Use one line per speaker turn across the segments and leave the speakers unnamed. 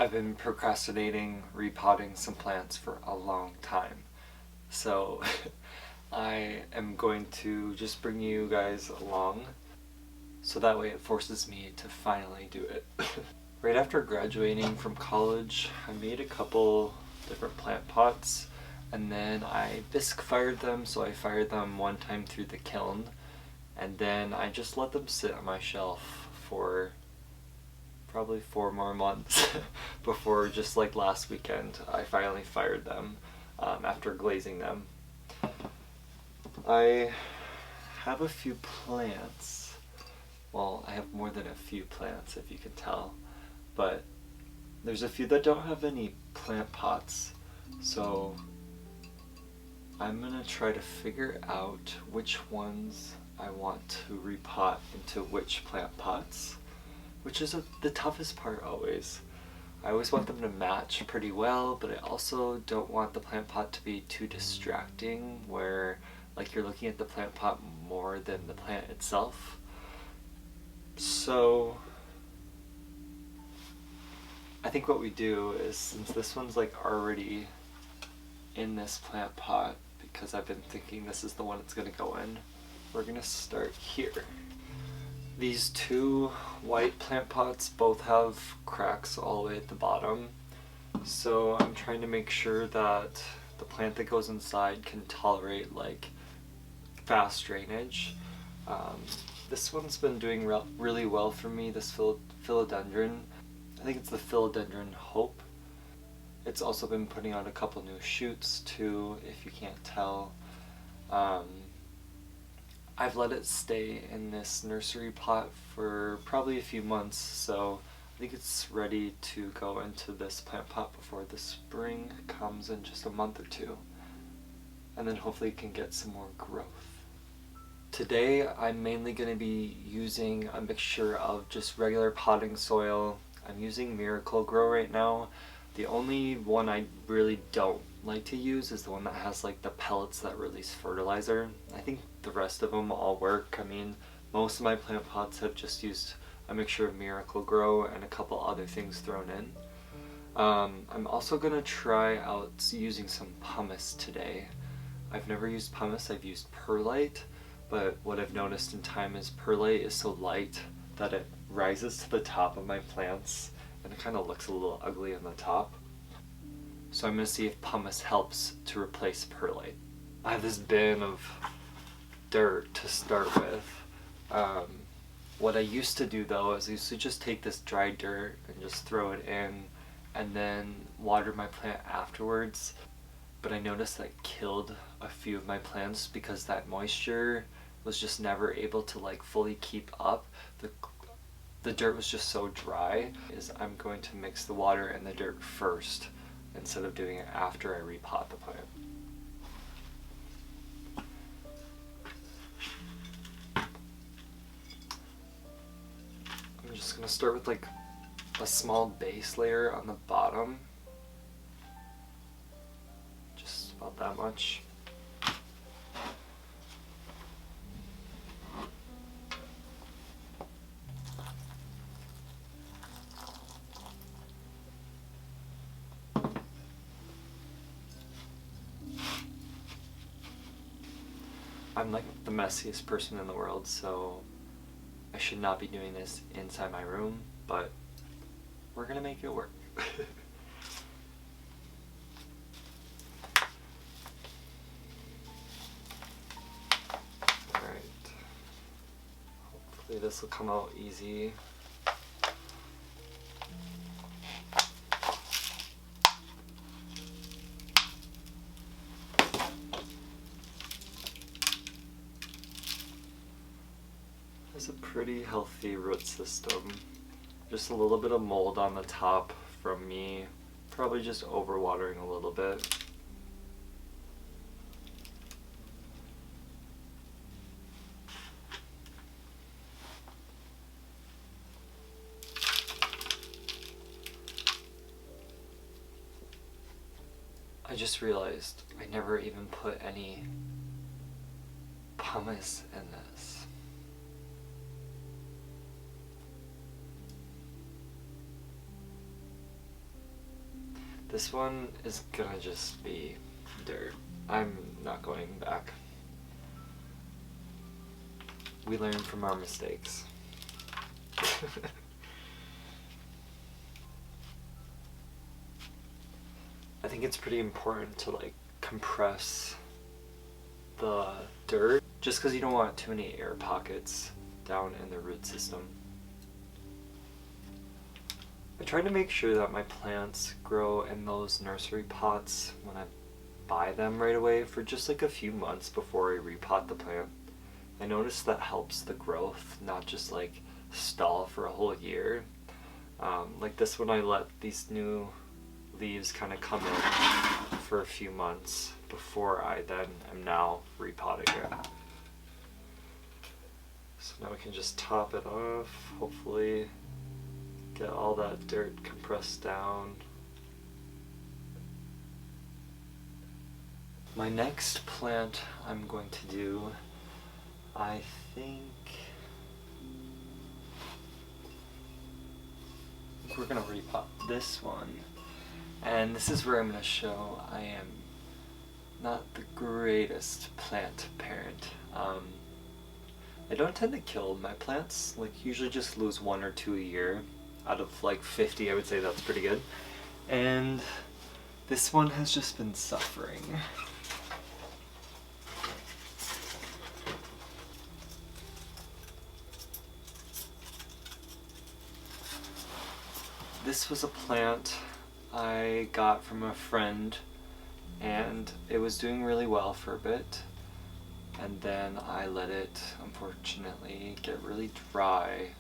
I've been procrastinating repotting some plants for a long time. So I am going to just bring you guys along so that way it forces me to finally do it. Right after graduating from college, I made a couple different plant pots and then I bisque fired them, so I fired them one time through the kiln and then I just let them sit on my shelf for probably 4 more months before just like last weekend I finally fired them after glazing them. I have a few plants. Well, I have more than a few plants if you can tell, but there's a few that don't have any plant pots, so I'm gonna try to figure out which ones I want to repot into which plant pots, which is the toughest part always. I always want them to match pretty well, but I also don't want the plant pot to be too distracting where like you're looking at the plant pot more than the plant itself. So I think what we do is, since this one's like already in this plant pot, because I've been thinking this is the one it's gonna go in, we're gonna start here. These two white plant pots both have cracks all the way at the bottom, so I'm trying to make sure that the plant that goes inside can tolerate like fast drainage. This one's been doing really well for me, this philodendron. I think it's the Philodendron Hope. It's also been putting out a couple new shoots too, if you can't tell. I've let it stay in this nursery pot for probably a few months, so I think it's ready to go into this plant pot before the spring comes in just a month or two. And then hopefully it can get some more growth. Today I'm mainly going to be using a mixture of just regular potting soil. I'm using Miracle-Gro right now. The only one I really don't like to use is the one that has like the pellets that release fertilizer. I think the rest of them all work. I mean, most of my plant pots have just used a mixture of Miracle-Gro and a couple other things thrown in. I'm also going to try out using some pumice today. I've never used pumice, I've used perlite, but what I've noticed in time is perlite is so light that it rises to the top of my plants and it kind of looks a little ugly on the top. So I'm going to see if pumice helps to replace perlite. I have this bin of dirt to start with. What I used to do though is I used to just take this dry dirt and just throw it in and then water my plant afterwards. But I noticed that killed a few of my plants because that moisture was just never able to like fully keep up. The dirt was just so dry. I'm going to mix the water and the dirt first instead of doing it after I repot the plant. I'm just going to start with like a small base layer on the bottom. Just about that much. I'm like the messiest person in the world, so I should not be doing this inside my room, but we're gonna make it work. Alright. Hopefully this will come out easy. Has a pretty healthy root system. Just a little bit of mold on the top from me, probably just overwatering a little bit. I just realized I never even put any pumice in this. This one is gonna just be dirt. I'm not going back. We learn from our mistakes. I think it's pretty important to like compress the dirt just because you don't want too many air pockets down in the root system. I try to make sure that my plants grow in those nursery pots when I buy them right away for just like a few months before I repot the plant. I notice that helps the growth not just like stall for a whole year. Like this one, I let these new leaves kind of come in for a few months before I then am now repotting it. So now we can just top it off, hopefully get all that dirt compressed down. My next plant I'm going to do, I think we're gonna repot this one. And this is where I'm gonna show I am not the greatest plant parent. I don't tend to kill my plants, like usually just lose 1 or 2 a year. Out of like 50, I would say that's pretty good. And this one has just been suffering. This was a plant I got from a friend, and it was doing really well for a bit, and then I let it unfortunately get really dry,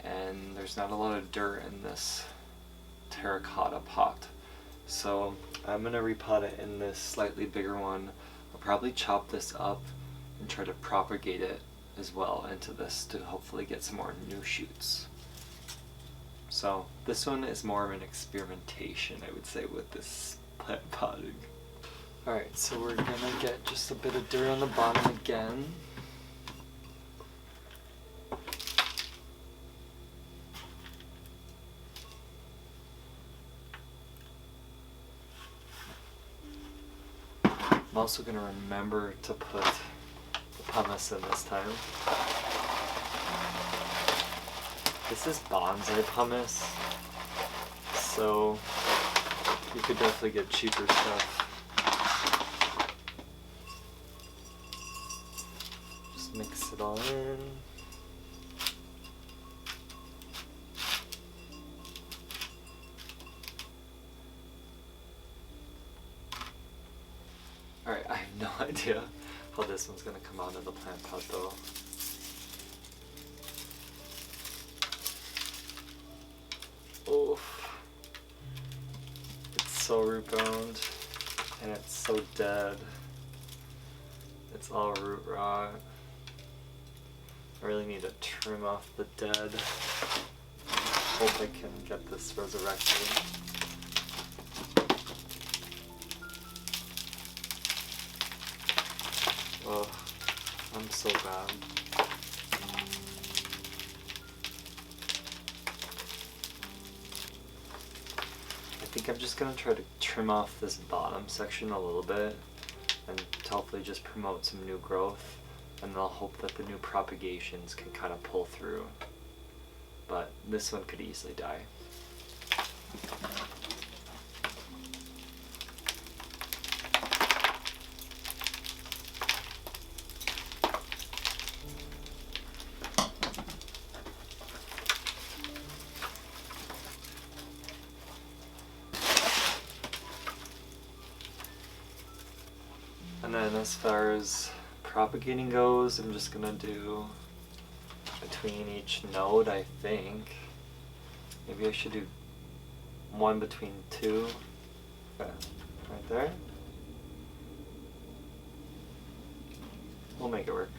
and there's not a lot of dirt in this terracotta pot, so I'm gonna repot it in this slightly bigger one. I'll probably chop this up and try to propagate it as well into this to hopefully get some more new shoots. So this one is more of an experimentation, I would say, with this plant potting. Alright, so we're gonna get just a bit of dirt on the bottom again. I'm also gonna remember to put the pumice in this time. This is bonsai pumice, so you could definitely get cheaper stuff. Just mix it all in. Alright, I have no idea how this one's gonna come out of the plant pot though. Oof. It's so root bound and it's so dead. It's all root rot. I really need to trim off the dead. Hope I can get this resurrected. Oh, I'm so bad. I think I'm just going to try to trim off this bottom section a little bit and to hopefully just promote some new growth, and I'll hope that the new propagations can kind of pull through. But this one could easily die. And then as far as propagating goes, I'm just gonna do between each node, I think. Maybe I should do one between two. Okay, right there. We'll make it work.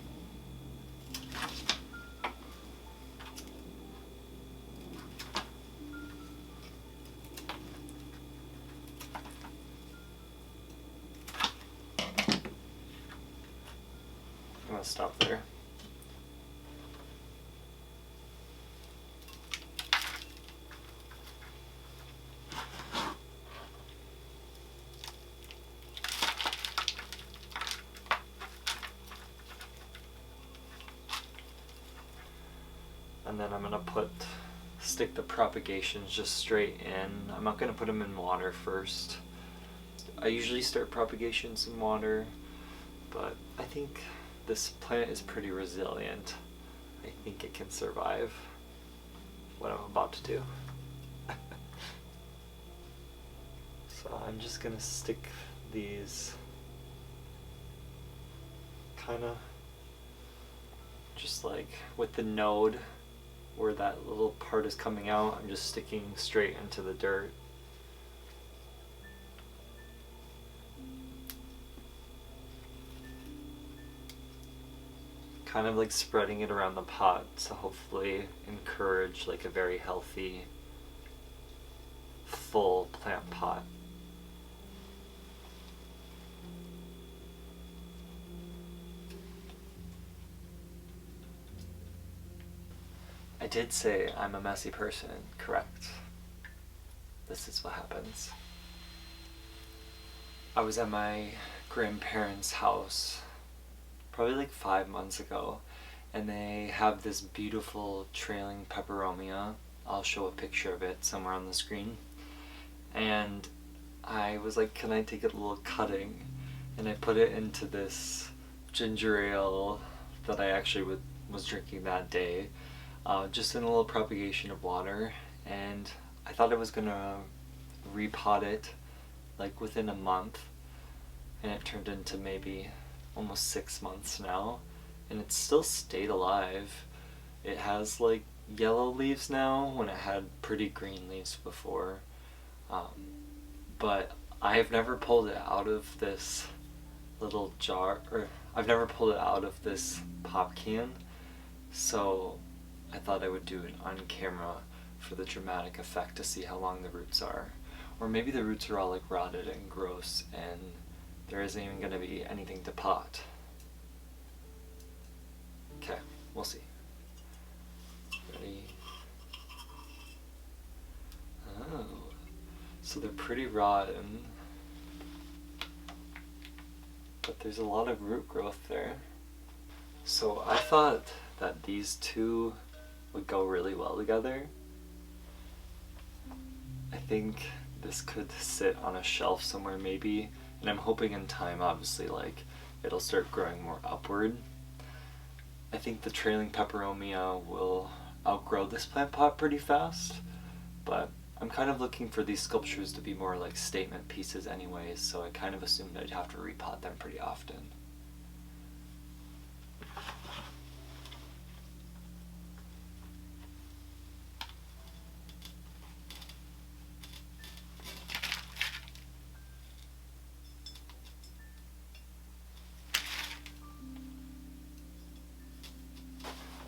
I'm gonna stop there. And then I'm gonna stick the propagations just straight in. I'm not gonna put them in water first. I usually start propagations in water, but I think this plant is pretty resilient. I think it can survive what I'm about to do. So I'm just gonna stick these kind of just like with the node where that little part is coming out. I'm just sticking straight into the dirt. Kind of like spreading it around the pot to hopefully encourage like a very healthy, full plant pot. I did say I'm a messy person, correct? This is what happens. I was at my grandparents' house probably like 5 months ago, and they have this beautiful trailing Pepperomia. I'll show a picture of it somewhere on the screen. And I was like, can I take a little cutting? And I put it into this ginger ale that I actually was drinking that day, just in a little propagation of water. And I thought I was gonna repot it like within a month, and it turned into maybe almost 6 months now, and it still stayed alive. It has like yellow leaves now when it had pretty green leaves before, but I've never pulled it out of this little jar, or I've never pulled it out of this pop can, so I thought I would do it on camera for the dramatic effect to see how long the roots are. Or maybe the roots are all like rotted and gross and there isn't even going to be anything to pot. Okay, we'll see. Ready? Oh, so they're pretty rotten, but there's a lot of root growth there. So I thought that these two would go really well together. I think this could sit on a shelf somewhere maybe, and I'm hoping in time obviously like it'll start growing more upward. I think the trailing Pepperomia will outgrow this plant pot pretty fast, but I'm kind of looking for these sculptures to be more like statement pieces anyways, so I kind of assumed I'd have to repot them pretty often.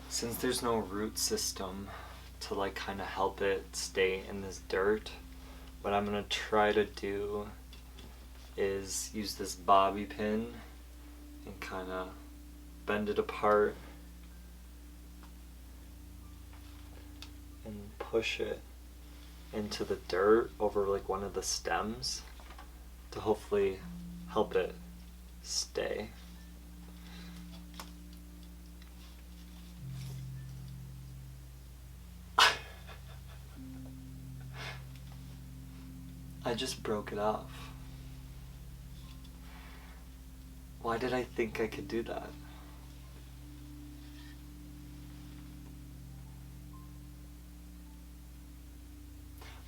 Since there's no root system to like kind of help it stay in this dirt, what I'm gonna try to do is use this bobby pin and kind of bend it apart and push it into the dirt over like one of the stems to hopefully help it stay. I just broke it off. Why did I think I could do that?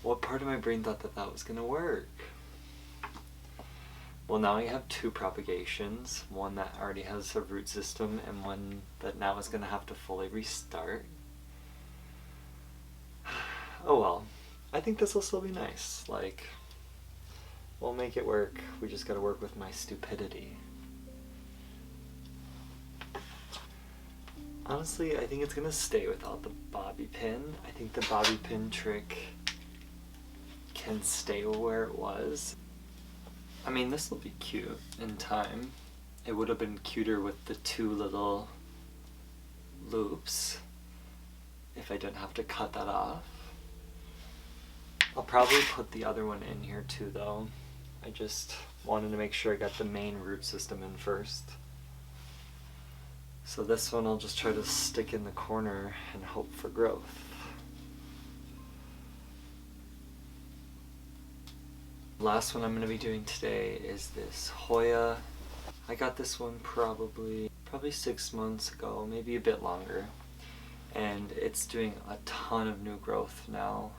What part of my brain thought that that was gonna work? Well, now I have two propagations, one that already has a root system and one that now is gonna have to fully restart. Oh well, I think this will still be nice. Like, we'll make it work. We just gotta work with my stupidity. Honestly, I think it's gonna stay without the bobby pin. I think the bobby pin trick can stay where it was. I mean, this will be cute in time. It would have been cuter with the two little loops if I didn't have to cut that off. I'll probably put the other one in here too though. I just wanted to make sure I got the main root system in first. So this one I'll just try to stick in the corner and hope for growth. Last one I'm going to be doing today is this Hoya. I got this one probably 6 months ago, maybe a bit longer, and it's doing a ton of new growth now.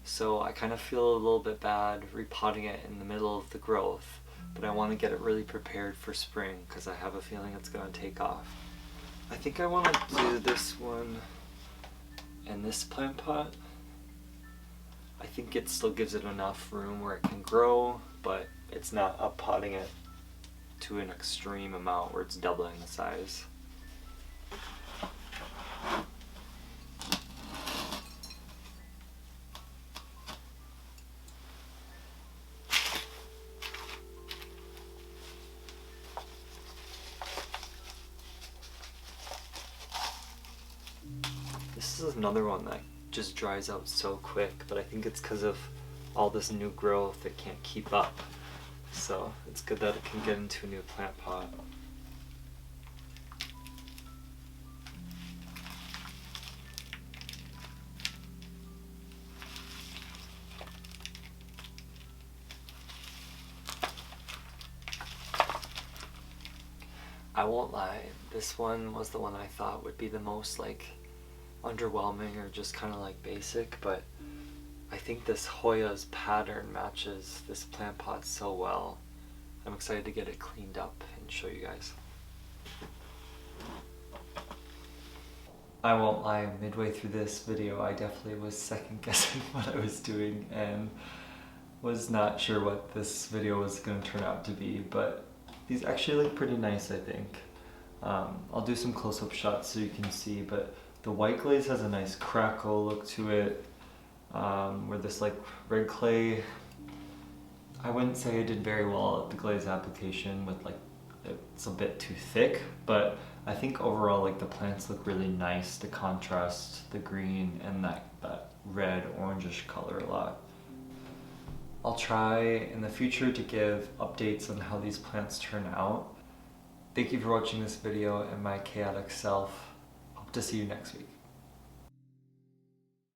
So I kind of feel a little bit bad repotting it in the middle of the growth, but I want to get it really prepared for spring because I have a feeling it's going to take off. I think I want to do this one in this plant pot. I think it still gives it enough room where it can grow, but it's not up potting it to an extreme amount where it's doubling the size. This is another one that just dries out so quick, but I think it's because of all this new growth it can't keep up. So it's good that it can get into a new plant pot. I won't lie, this one was the one I thought would be the most like underwhelming or just kind of like basic, but I think this Hoya's pattern matches this plant pot so well. I'm excited to get it cleaned up and show you guys. I won't lie, midway through this video I definitely was second guessing what I was doing and was not sure what this video was going to turn out to be, but these actually look pretty nice, I think. I'll do some close-up shots so you can see, but the white glaze has a nice crackle look to it, where this like red clay, I wouldn't say I did very well at the glaze application with like, it's a bit too thick, but I think overall like the plants look really nice to contrast the green and that red orangish color a lot. I'll try in the future to give updates on how these plants turn out. Thank you for watching this video and my chaotic self. Hope to see you next week.